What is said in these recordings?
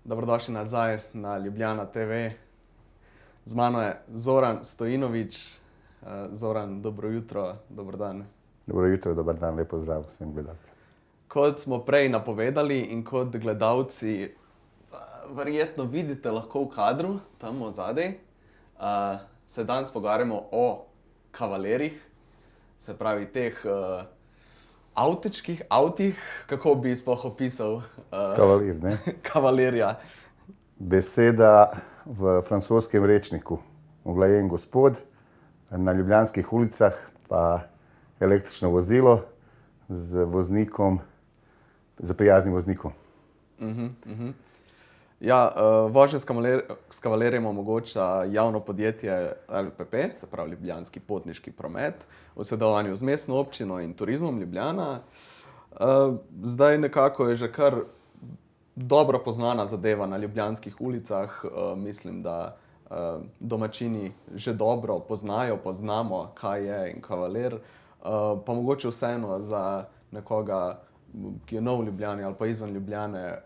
Dobrodošli nazaj na Ljubljana TV. Z mano je Zoran Stojinović. Zoran, dobro jutro, dober dan. Dobro jutro, dober dan, lep pozdrav vsem gledalcem. Kot smo prej napovedali in kot gledalci verjetno vidite lahko v kadru, tam odzadaj, se danes pogovarjamo o kavalerjih, se pravi teh avtih, kako bi sploh opisal Kavalir, ne? kavalerja. Beseda v francoskem rečniku. Uglajen gospod, na ljubljanskih ulicah pa električno vozilo z voznikom, z prijaznim voznikom. Ja, vožnja s kavalerjem omogoča javno podjetje LPP, se pravi Ljubljanski potniški promet, v sodelovanju z mestno občino in Turizmom Ljubljana. Zdaj nekako je že kar dobro poznana zadeva na ljubljanskih ulicah. Mislim, da domačini že dobro poznamo, kaj je in kavaler. Pa mogoče vseeno za nekoga, ki je nov v Ljubljani ali pa izven Ljubljane,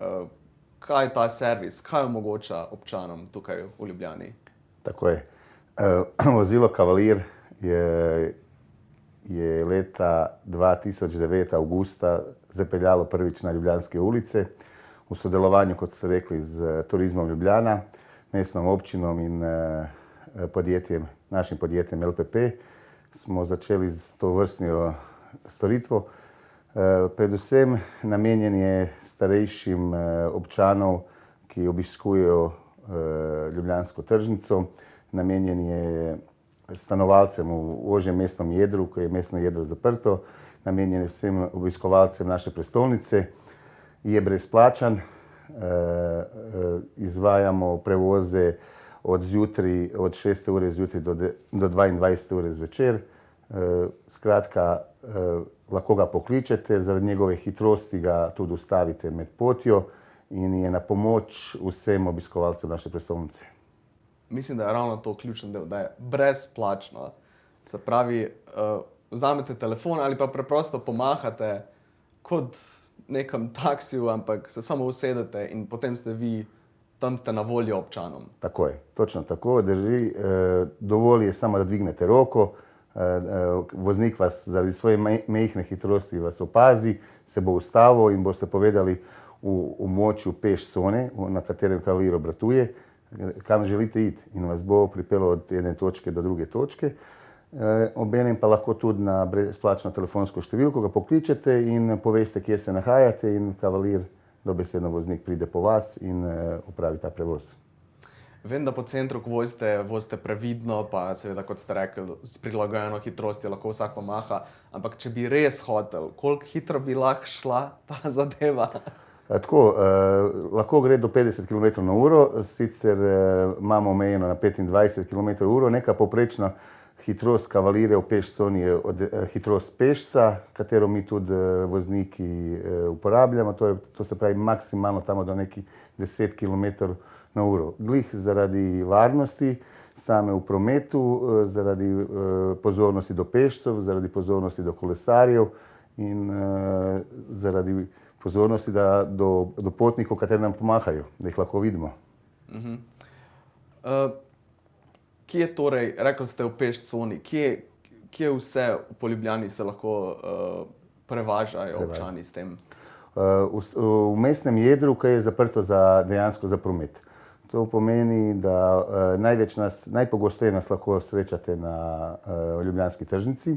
kaj je ta servis, kaj omogoča občanom tukaj v Ljubljani? Tako je. Vozilo Kavalir je leta 2009 avgusta zapeljalo prvič na ljubljanske ulice v sodelovanju, kot ste rekli, z Turizmom Ljubljana, mestnom občinom in našim podjetjem LPP. Smo začeli s to vrstno storitvo. Predvsem namenjen je starejšim občanov, ki obiskujejo ljubljansko tržnico. Namenjen je stanovalcem v ožjem mestnem jedru, ko je mestno jedro zaprto. Namenjen je vsem obiskovalcem naše prestolnice. Je brezplačan. Izvajamo prevoze od 6. ure zjutraj do 22. ure zvečer. Skratka, lahko ga pokličete, zaradi njegove hitrosti ga tudi ustavite med potjo in je na pomoč vsem obiskovalcem naše prestolnice. Mislim, da je ravno to ključen del, da je brezplačno. Se pravi, vzamete telefon ali pa preprosto pomahate kot nekem taksiju, ampak se samo usedete in potem tam ste na voljo občanom. Tako je, točno tako, drži. Dovolj je samo, da dvignete roko. Voznik vas zaradi svoje majhne hitrosti vas opazi, se bo ustavil in boste povedali v območju peš cone, na katerem Kavalir obratuje, kam želite iti in vas bo pripeljal od ene točke do druge točke. Obenem pa lahko tudi na brezplačno telefonsko številko ga pokličete in poveste, kje se nahajate, in Kavalir, dobesedno voznik, pride po vas in opravi ta prevoz. Vem, da po centru, ko vozite previdno, pa seveda, kot ste rekli, s prilagojeno hitrostjo lahko vsak pomaha, ampak če bi res hotel, koliko hitro bi lahko šla ta zadeva? Tako, lahko gre do 50 km/h, sicer imamo omejeno na 25 km/h. Neka povprečna hitrost Kavalirja v peš coni je hitrost pešca, katero mi tudi vozniki uporabljamo. To se pravi maksimalno tam do nekih 10 km/h. Glih zaradi varnosti same v prometu, zaradi pozornosti do pešcev, zaradi pozornosti do kolesarjev in zaradi pozornosti do potnikov, kateri nam pomahajo, da jih lahko vidimo. Kje torej, rekli ste v peš coni, kje vse po Ljubljani se lahko prevažajo občani s tem? V mestnem jedru, ki je zaprto dejansko za promet. To pomeni, da najpogosteje nas lahko srečate na ljubljanski tržnici.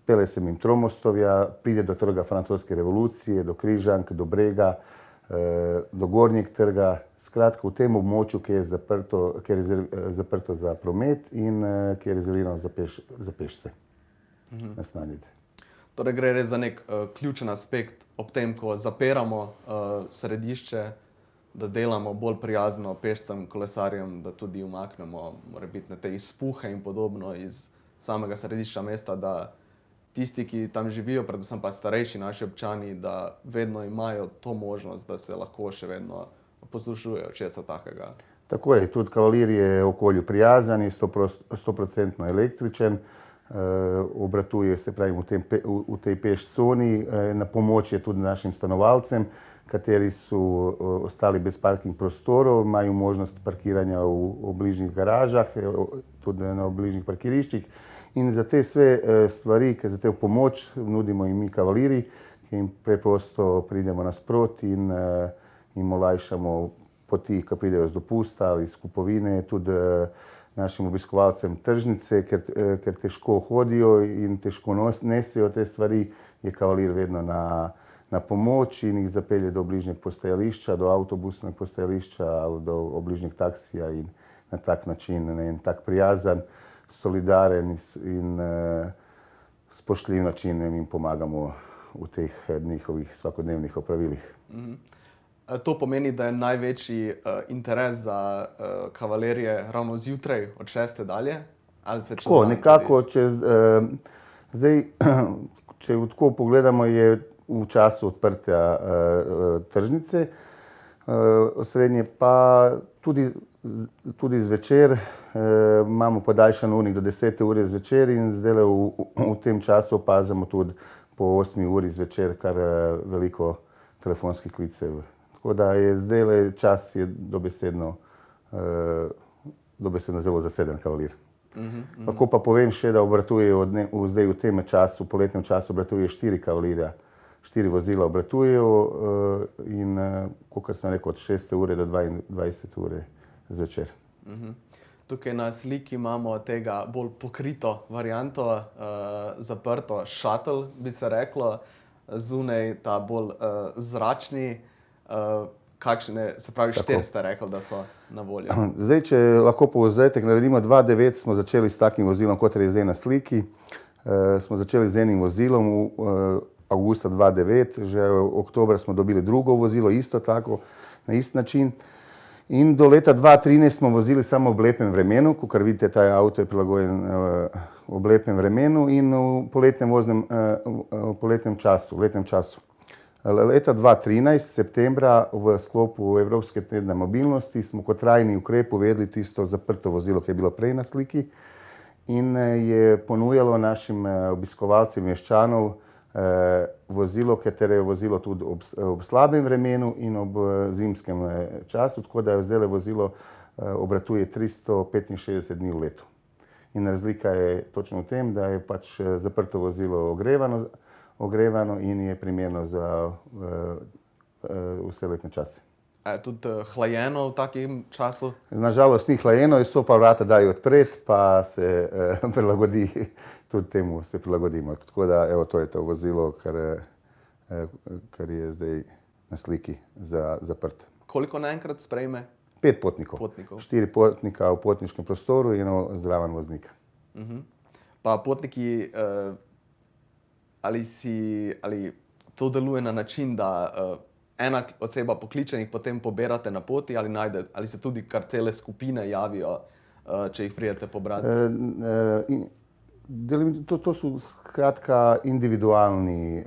Pelje se mimo Tromostovja, pride do trga francoske revolucije, do Križank, do Brega, do Gornjeg trga. Skratka, v tem območju, ki je zaprto za promet in ki je rezervirano za pešce. Nas najdete. Torej gre res za nek ključen aspekt ob tem, ko zapiramo središče, da delamo bolj prijazno pešcem, kolesarjem, da tudi umaknemo morebitne te izpuhe in podobno iz samega središča mesta, da tisti, ki tam živijo, predvsem pa starejši naši občani, da vedno imajo to možnost, da se lahko še vedno poslužujejo česa takega. Tako je, tudi Kavalir je okolju prijazen, je 100% električen, obratuje se pravi v tej peš coni, na pomoč je tudi našim stanovalcem, kateri su ostali bez parking prostorov, imajo možnost parkiranja v bližnjih garažah, tudi na bližnjih parkiriščih. In za te sve stvari, za te pomoč nudimo jim mi kavaliri, ki jim preprosto pridemo nasproti in jim olajšamo poti, ko pridejo z dopusta ali iz kupovine, tudi našim obiskovalcem tržnice, ker težko hodijo in težko nesijo te stvari, je kavalir vedno na pomoč in jih zapelje do bližnjeg postajališča, do avtobusnega postajališča ali do bližnjeg taksija in na tak način, en tak prijazen, solidaren in spoštljiv način jim pomagamo v teh njihovih vsakodnevnih opravilih. To pomeni, da je največji interes za kavalerije ravno zjutraj od 6. dalje? Ali se čez dan nekako, zdaj, če tako pogledamo, je v času odprtja tržnice, osrednje pa tudi zvečer, imamo podaljšan urnik do 10. ure zvečer in zdaj v tem času opazimo tudi po 8. uri zvečer kar veliko telefonskih klicev. Tako da je zdaj čas dobesedno zelo zaseden kavalir. Lahko pa povem še, da obratujejo zdaj v tem času, poletnem času obratujejo 4 kavalirja, 4 vozila obratujejo in, kakor sem rekel, od 6. ure do 22. ure zvečer. Tukaj na sliki imamo tega bolj pokrito varianto, zaprto shuttle, bi se reklo, zunaj ta bolj zračni. Kakšne, se pravi 4 ste rekli, da so na voljo? Zdaj, če lahko povzetek naredimo, 2009 smo začeli s takim vozilom, kot je zdaj na sliki. Smo začeli z enim vozilom avgusta 2009, že oktobra smo dobili drugo vozilo, isto tako, na isti način. In do leta 2013 smo vozili samo v lepem vremenu, kakor vidite, ta avto je prilagojen v lepem vremenu in v poletnem času. Leta 2013, septembra, v sklopu Evropske tedne mobilnosti, smo kot trajni ukrep uvedli tisto zaprto vozilo, ki je bilo prej na sliki in je ponujalo našim obiskovalcem meščanov vozilo, katero je vozilo tudi ob slabem vremenu in ob zimskem času, tako da zdaj vozilo obratuje 365 dni v letu. In razlika je točno v tem, da je pač zaprto vozilo ogrevano in je primerno za vse letne čase. A je tudi hlajeno v takem času? Nažalost ni hlajeno, so pa vrata dajo odpreti, pa se prilagodi, tudi temu se prilagodimo. Tako da, evo, to je to vozilo, kar je zdaj na sliki zaprt. Koliko naenkrat sprejme? 5 potnikov. 4 potnika v potniškem prostoru in zraven voznika. Pa potniki, ali to deluje na način, da ena oseba pokliče in jih potem poberate na poti, ali se tudi kar cele skupine javijo, če jih pridete pobrati? To so skratka individualni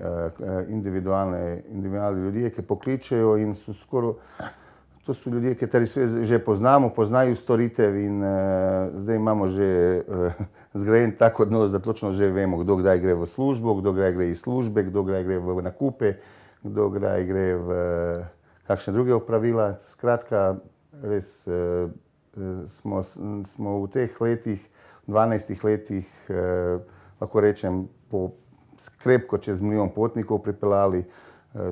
ljudje, ki pokličejo in so skoraj, to so ljudje, kateri se že poznajo storitev in zdaj imamo že zgrajen tak odnos, da točno že vemo, kdo kdaj gre v službo, kdo kdaj gre iz službe, kdo kdaj gre v nakupe, kdo kdaj gre v kakšne druge opravila. Skratka, res smo v teh letih, 12 letih, lahko rečem, po krepko čez 1 milijon potnikov pripeljali,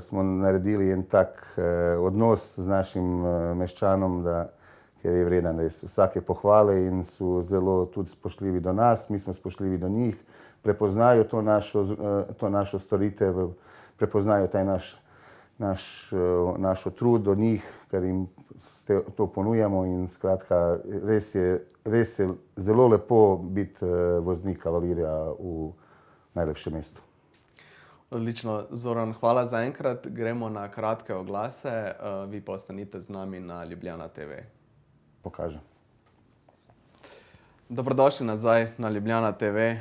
smo naredili en tak odnos z našim meščanom, ker je vreden res vsake pohvale in so zelo tudi spoštljivi do nas, mi smo spoštljivi do njih, prepoznajo to našo storitev, prepoznajo taj naš trud do njih, ker jim to ponujamo in skratka, res je zelo lepo biti voznik kavalirja v najlepšem mestu. Odlično. Zoran, hvala za enkrat. Gremo na kratke oglase. Vi pa ostanite z nami na Ljubljana TV. Pokažem. Dobrodošli nazaj na Ljubljana TV.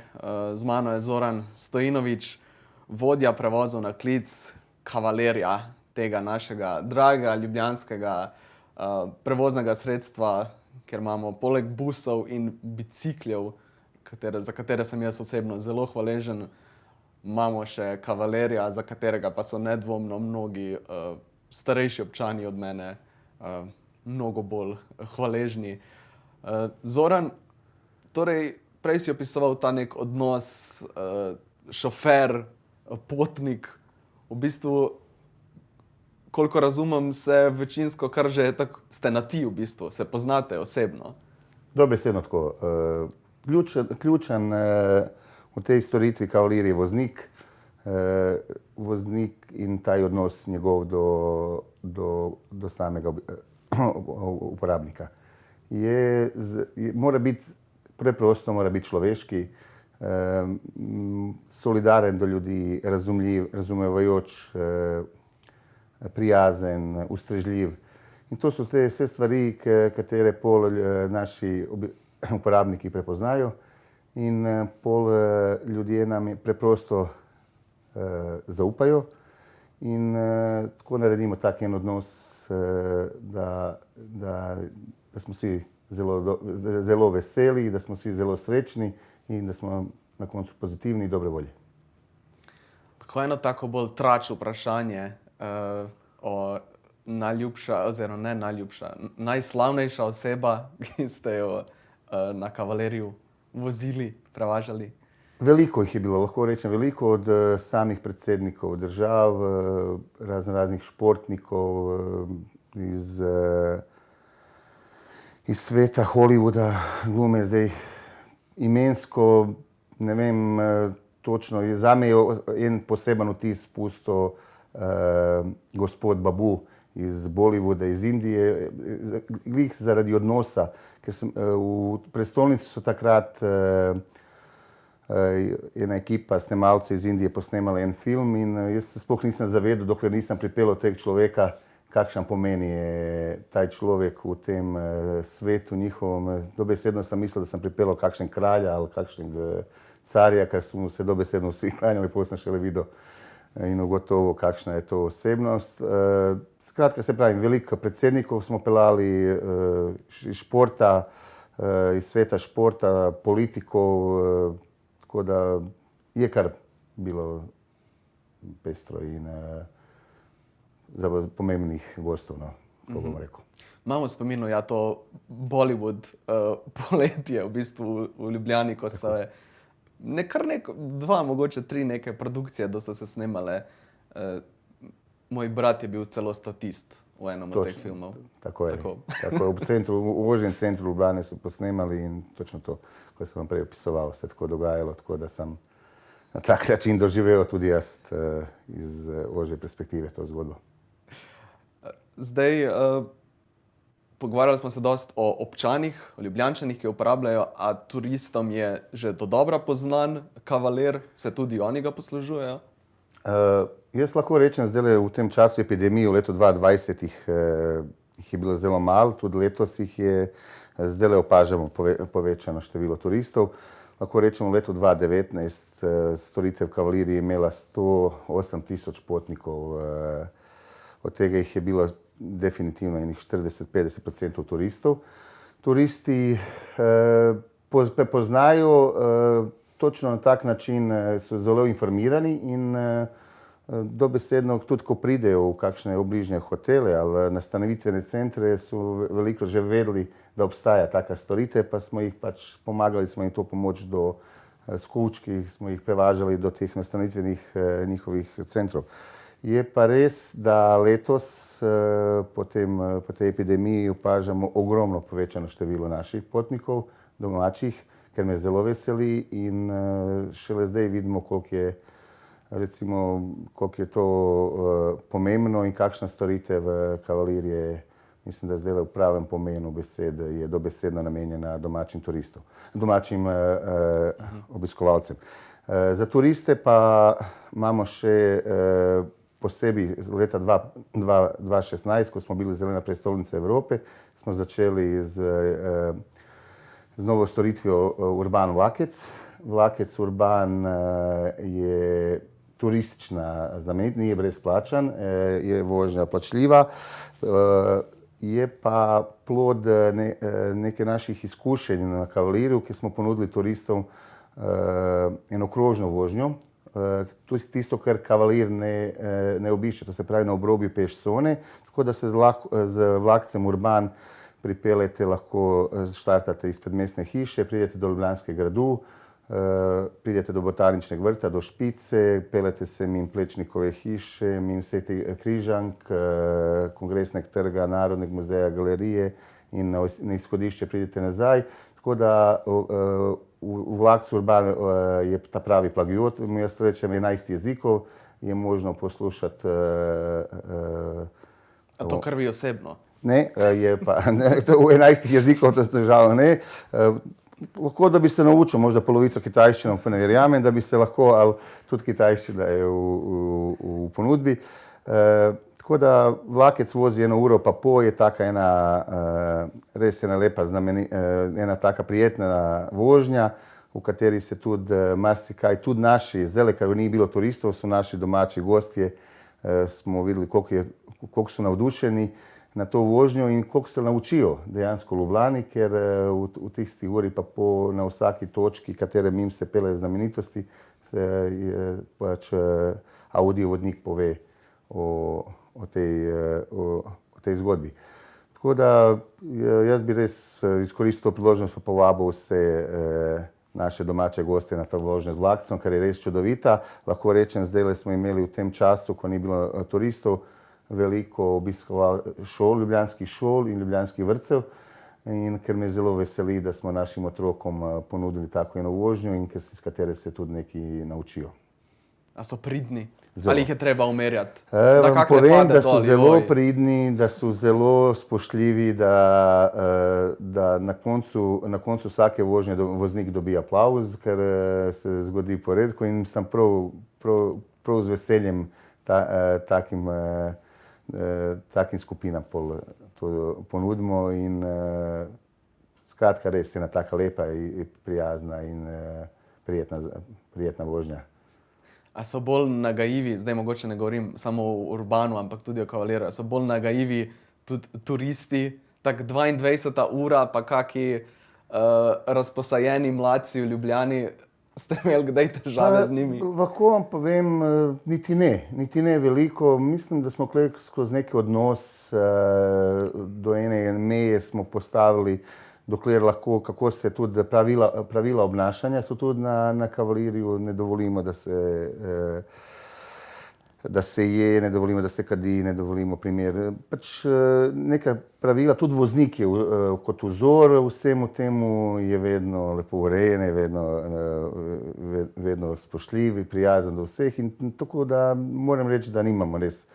Z mano je Zoran Stojinovič, vodja prevozov na klic kavalerja, tega našega dragega ljubljanskega prevoznega sredstva, ker imamo poleg busov in bicikljev, za katere sem jaz osebno zelo hvaležen, imamo še kavalerja, za katerega pa so nedvomno mnogi starejši občani od mene mnogo bolj hvaležni. Zoran, torej prej si opisoval ta nek odnos šofer, potnik. V bistvu, koliko razumem, se večinsko kar že tako ste na ti v bistvu, se poznate osebno. Dobesedno tako. Ključen v tej storitvi Cavalier je voznik in taj odnos njegov do samega uporabnika. Mora biti preprosto, mora biti človeški, solidaren do ljudi, razumljiv, razumevajoč, prijazen, ustrežljiv. In to so te vse stvari, katere pol naši uporabniki prepoznajo in pol ljudje nam preprosto zaupajo in tako naredimo tak en odnos, da smo vsi zelo veseli, da smo vsi zelo srečni in da smo na koncu pozitivni in dobre volje. Tako eno tako bolj trač vprašanje o najljubša, oziroma ne najljubša, najslavnejša oseba, ki ste jo na Cavalierju vozili, prevažali? Veliko jih je bilo, lahko rečem veliko, od samih predsednikov držav, raznih športnikov, iz sveta Hollywooda, glume zdaj imensko, ne vem točno, zame je en poseben vtis pustil gospod Babu iz Bollywooda, iz Indije, glih zaradi odnosa, ker v prestolnici so takrat ena ekipa snemalcev iz Indije posnemala en film in jaz se sploh nisem zavedal, dokler nisem pripeljal tega človeka, kakšen pomeni je taj človek v tem svetu njihovem. Dobesedno sem mislil, da sem pripeljal kakšen kralja ali kakšnega carja, ker smo se dobesedno vsi klanjali, potem sem šele videl in ugotovil, kakšna je to osebnost. Skratka, se pravim, veliko predsednikov smo peljali iz športa, iz sveta športa, politikov, tako da je kar bilo pestro in za pomembnih gostov, no, kako bom rekel. Imamo v spominu, ja, to Bollywood poletje v bistvu v Ljubljani, ko so dva, mogoče tri neke produkcije, da so se snemale. Moj brat je bil celo statist v enem od teh filmov. Tako je. Tako v ožjem centru Ljubljane so posnemali in točno to, ko sem vam prej opisoval, se tako dogajalo, tako da sem na tak način doživel tudi jaz iz ožje perspektive to zgodbo. Zdaj, pogovarjali smo se dosti o občanih, o Ljubljančanih, ki jo uporabljajo, a turistom je že dodobra poznan Cavalier, se tudi oni ga poslužujejo? Jaz lahko rečem, zdaj v tem času epidemije, v letu 2020 jih je bilo zelo malo, tudi letos jih je, zdaj opažamo povečano število turistov. Lahko rečemo, v letu 2019 storitev Cavalierja je imela 108 tisoč potnikov, od tega jih je bilo definitivno enih 40-50% turistov. Turisti prepoznajo točno na tak način, so zelo informirani in dobesedno tudi, ko pridejo v kakšne obližnje hotele ali nastanitvene centre, so veliko že vedeli, da obstaja taka storitev, pa smo jih pač pomagali, smo jim to pomoč s kovčki, smo jih prevažali do teh nastanitvenih njihovih centrov. Je pa res, da letos po tej epidemiji opažamo ogromno povečano število naših potnikov, domačih, ker me zelo veseli in šele zdaj vidimo, koliko je to pomembno in kakšna storitev Cavalier je, mislim, da zdaj v pravem pomenu besede je dobesedno namenjena domačim turistom, domačim obiskovalcem. Za turiste pa imamo še posebej leta 2016, ko smo bili zelena prestolnica Evrope, smo začeli z novo storitvijo Urban Vlakec. Vlakec Urban je turistična znamenitost, ni brezplačan, je vožnja plačljiva, je pa plod nekaj naših izkušenj na Cavalierju, ki smo ponudili turistom eno krožno vožnjo tisto, kar kavalir ne obišče, to se pravi na obrobju pešcone, tako da se z vlakcem Urban pripeljete, lahko štartate izpred mestne hiše, pridete do Ljubljanskega gradu, pridete do Botaničnega vrta, do Špice, peljete se min Plečnikove hiše, min Sveti Križank, Kongresnega trga, Narodnega muzeja, galerije in na izhodišče pridete nazaj. Tako da v vlakcu Urban je ta pravi plagiot, jaz rečem 11 jezikov, je možno poslušati. A to kar vi osebno? Ne, je pa v 11 jezikov, to težavo ne. Lahko, da bi se naučil, možda polovico kitajščino, pa ne verjamem, da bi se lahko, ali tudi kitajščina je v ponudbi. Tako da vlakec vozi 1 uro pa pol, je taka res ena lepa, ena taka prijetna vožnja, v kateri se tudi marsikaj, tudi naši, zdaj, ker ni bilo turistov, so naši domači gostje, smo videli, koliko so navdušeni na to vožnjo in koliko se naučijo dejansko v Ljubljani, ker v tisti uri pa na vsaki točki, katere mimo se pelje znamenitosti, se pač audiovodnik pove o tej zgodbi. Tako da jaz bi res izkoristil to priložnost pa povabil vse naše domače goste na to vožnjo z vlakcem, ker je res čudovita. Lahko rečem, zdaj smo imeli v tem času, ko ni bilo turistov, veliko obiskovali ljubljanskih šol in ljubljanskih vrtcev, in ker me zelo veseli, da smo našim otrokom ponudili tako eno vožnjo in iz katere se tudi nekaj naučijo. A so pridni? Zelo. Ali jih je treba umerjati? Povem, da so zelo pridni, da so zelo spoštljivi, da na koncu vsake vožnje voznik dobi aplavz, ker se zgodi po redku in sem prav z veseljem takim skupinam to ponudimo in skratka res je ena taka lepa in prijazna in prijetna vožnja. A so bolj nagajivi, zdaj mogoče ne govorim samo o Urbanu, ampak tudi o Kavalerju, so bolj nagajivi tudi turisti, tako 22. ura, pa kaki razposajeni mladci v Ljubljani, ste imeli kdaj težave z njimi? Lahko vam povem, niti ne veliko. Mislim, da smo skozi neki odnos do ene meje smo postavili, dokler lahko, kako se tudi pravila obnašanja so tudi na Kavalirju, ne dovolimo, da se je, ne dovolimo, da se kadi, ne dovolimo primer. Pač neka pravila, tudi voznik je kot vzor vsemu temu, je vedno lepo urejen, vedno spoštljiv, prijazen do vseh in tako da moram reči, da nimamo res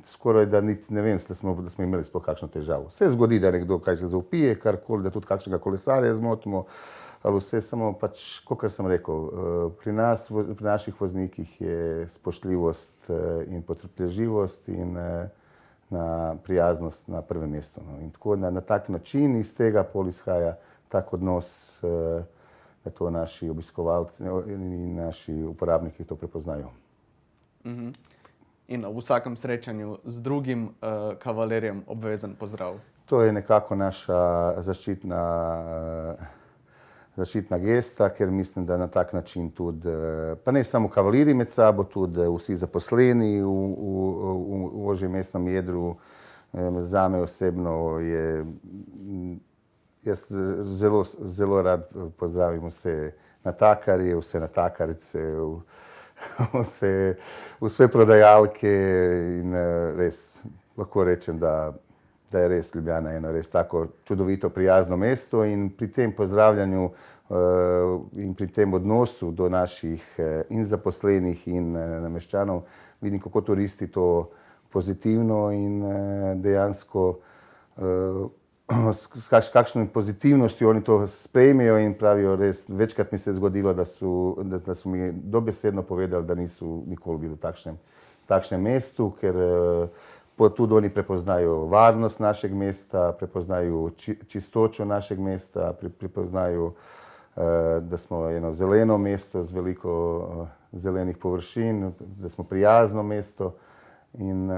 skoraj da niti ne vem, da smo imeli sploh kakšno težavo. Se zgodi, da nekdo kaj se zaupije, karkoli, da tudi kakšnega kolesarja zmotimo, ali vse samo pač, kakor sem rekel, pri naših voznikih je spoštljivost in potrpežljivost in prijaznost na prvem mestu. In tako na tak način iz tega pol izhaja tak odnos, da to naši obiskovalci in naši uporabniki to prepoznajo. In v vsakem srečanju z drugim kavalerjem obvezen pozdrav. To je nekako naša zaščitna gesta, ker mislim, da na tak način tudi, pa ne samo kavaliri med sabo, tudi vsi zaposleni v ožjem mestnem jedru. Zame osebno je, jaz zelo rad pozdravim vse natakarje, vse natakarice, vse prodajalke in res lahko rečem, da je res Ljubljana eno res tako čudovito, prijazno mesto in pri tem pozdravljanju in pri tem odnosu do naših in zaposlenih in nameščanov vidim, kako turisti to pozitivno in dejansko s kakšno pozitivnostjo oni to sprejmejo in pravijo res, večkrat mi se je zgodilo, da so mi dobesedno povedali, da niso nikoli bili v takšnem mestu, ker tudi oni prepoznajo varnost našeg mesta, prepoznajo čistočo našeg mesta, prepoznajo, da smo eno zeleno mesto z veliko zelenih površin, da smo prijazno mesto in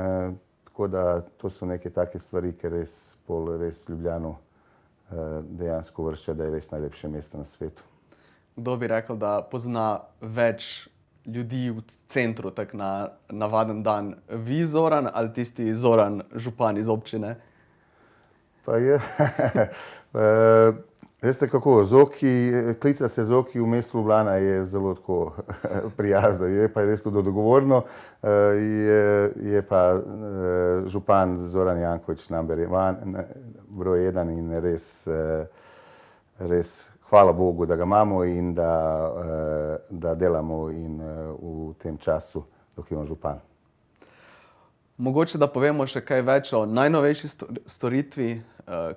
tako da to so neke take stvari, ki res Ljubljano dejansko vršča, da je res najlepše mesto na svetu. kdo bi rekel, da pozna več ljudi v centru, tak na navaden dan? Vi, Zoran, ali tisti Zoran, župan iz občine? Pa je, veste kako, klica se Zoki v mestu Ljubljana je zelo tako prijazno, je pa res tudi odgovorno, je pa župan Zoran Janković broj 1 in res hvala Bogu, da ga imamo in da delamo in v tem času, dok je on župan. Mogoče, da povemo še kaj več o najnovejši storitvi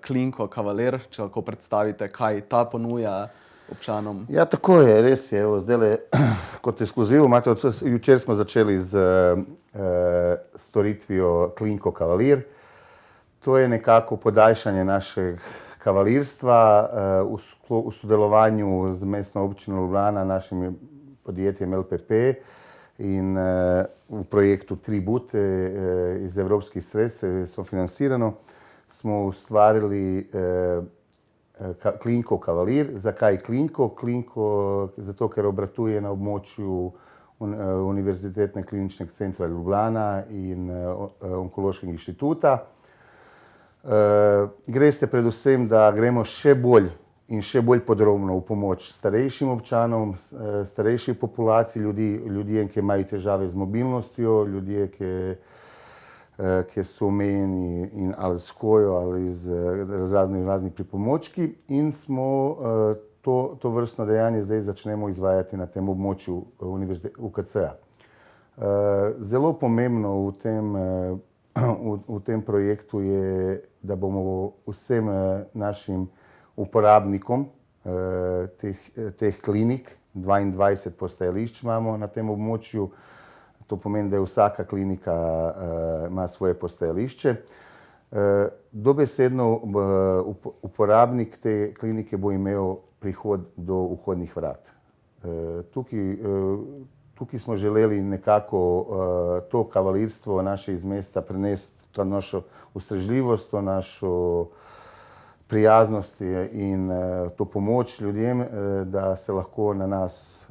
Klinko Kavaler, če lahko predstavite, kaj ta ponuja občanom. Ja, tako je, res je. Zdajle kot ekskluziv, jučer smo začeli z storitvijo Klinko Kavalir. To je nekako podaljšanje našega kavalirstva v sodelovanju z mestno občino Ljubljana, našim podjetjem LPP in v projektu Tribut iz evropskih sredstev sofinancirano smo ustvarili Klinko Kavalir. Zakaj Klinko? Klinko zato, ker obratuje na območju Univerzitetnega kliničnega centra Ljubljana in Onkološkega inštituta. Gre se predvsem, da gremo še bolj in še bolj podrobno v pomoč starejšim občanom, starejši populaciji, ljudje, ki imajo težave z mobilnostjo, ljudje, ki so omejeni ali s hojo ali z raznimi pripomočki, in smo to vrstno dejanje zdaj začnemo izvajati na tem območju UKC-ja. Zelo pomembno v tem projektu je, da bomo vsem našim uporabnikom teh klinik, 22 postajališč imamo na tem območju, to pomeni, da vsaka klinika ima svoje postajališče. Dobesedno uporabnik te klinike bo imel prihod do vhodnih vrat. Tukaj smo želeli nekako to kavalirstvo naše iz mesta prenesti, to našo ustrežljivost, to našo prijaznost in to pomoč ljudem, da se lahko na nas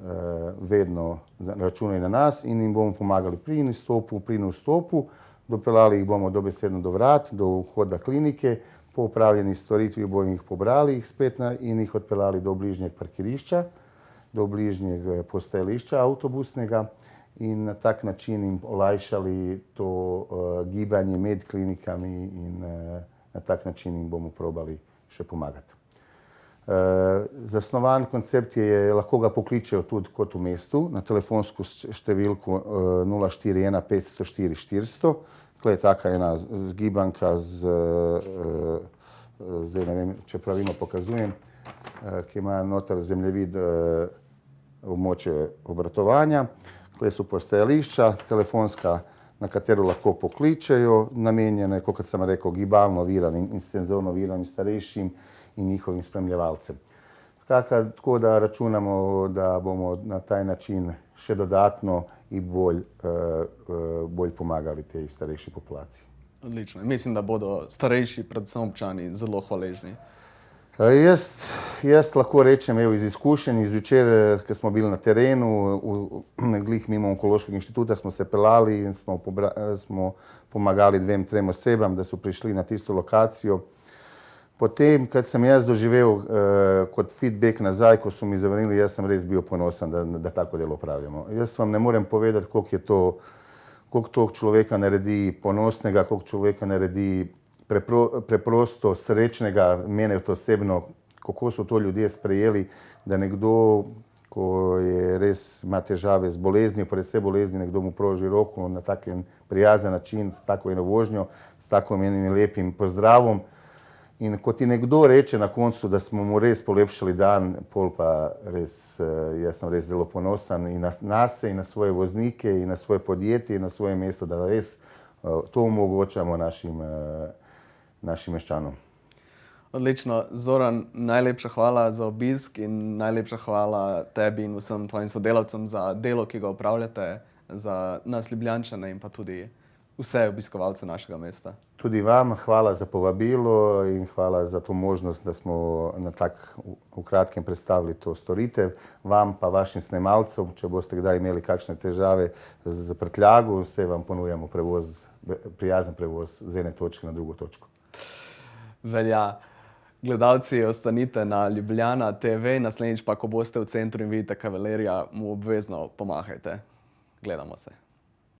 vedno računajo na nas in jim bomo pomagali pri nastopu, pri vstopu. Dopeljali jih bomo dobesedno do vrat, do vhoda klinike, po opravljeni storitvi bomo jih pobrali spet in jih odpeljali do bližnjeg parkirišča, do bližnjeg postajališča avtobusnega in na tak način jim olajšali to gibanje med klinikami in na tak način jim bomo probali še pomagati. Zasnovan koncept je, lahko ga pokličejo tudi kot v mestu na telefonsko številko 041 504 400. Tukaj je taka ena zgibanka zdaj ne vem, če pravilno pokazujem, ki ima noter zemljevid območje obratovanja. Tukaj so postajališča, telefonska, na katero lahko pokličejo, namenjene, kot sem rekel, gibalno oviranim in senzorno oviranim starejšim in njihovim spremljevalcem. Tako da računamo, da bomo na taj način še dodatno in bolj pomagali tej starejši populaciji. Odlično. Mislim, da bodo starejši, predvsem občani, zelo hvaležni. Jaz lahko rečem, iz izkušenj, iz včer, ko smo bili na terenu, glih mimo Onkološkega inštituta, smo se peljali in smo pomagali 2-3 osebam, da so prišli na tisto lokacijo. Potem, kad sem jaz doživel kot feedback nazaj, ko so mi zavrnili, jaz sem res bil ponosen, da tako delo pravimo. Jaz vam ne morem povedati, koliko to človeka naredi ponosnega, koliko človeka naredi preprosto srečnega, mene osebno, kako so to ljudje sprejeli, da nekdo, ko je res ima težave z boleznijo, predvsem bolezni, nekdo mu proži roko na tak prijazen način, s tako eno vožnjo, s tako enim lepim pozdravom. In ko ti nekdo reče na koncu, da smo mu res polepšali dan, pol pa res, jaz sem res zelo ponosen in na se, in na svoje voznike, in na svoje podjetje, in na svoje mesto, da res to omogočamo našim meščanom. Odlično. Zoran, najlepša hvala za obisk in najlepša hvala tebi in vsem tvojim sodelavcem za delo, ki ga opravljate za nas Ljubljančane in pa tudi vse obiskovalce našega mesta. Tudi vam hvala za povabilo in hvala za to možnost, da smo na tak v kratkem predstavili to storitev. Vam pa vašim snemalcem, če boste kdaj imeli kakšne težave z prtljago, se vam ponujamo prijazen prevoz z ene točke na drugo točko. Velja. Gledalci, ostanite na Ljubljana TV, naslednjič pa, ko boste v centru in vidite kavalerija, mu obvezno pomahajte. Gledamo se.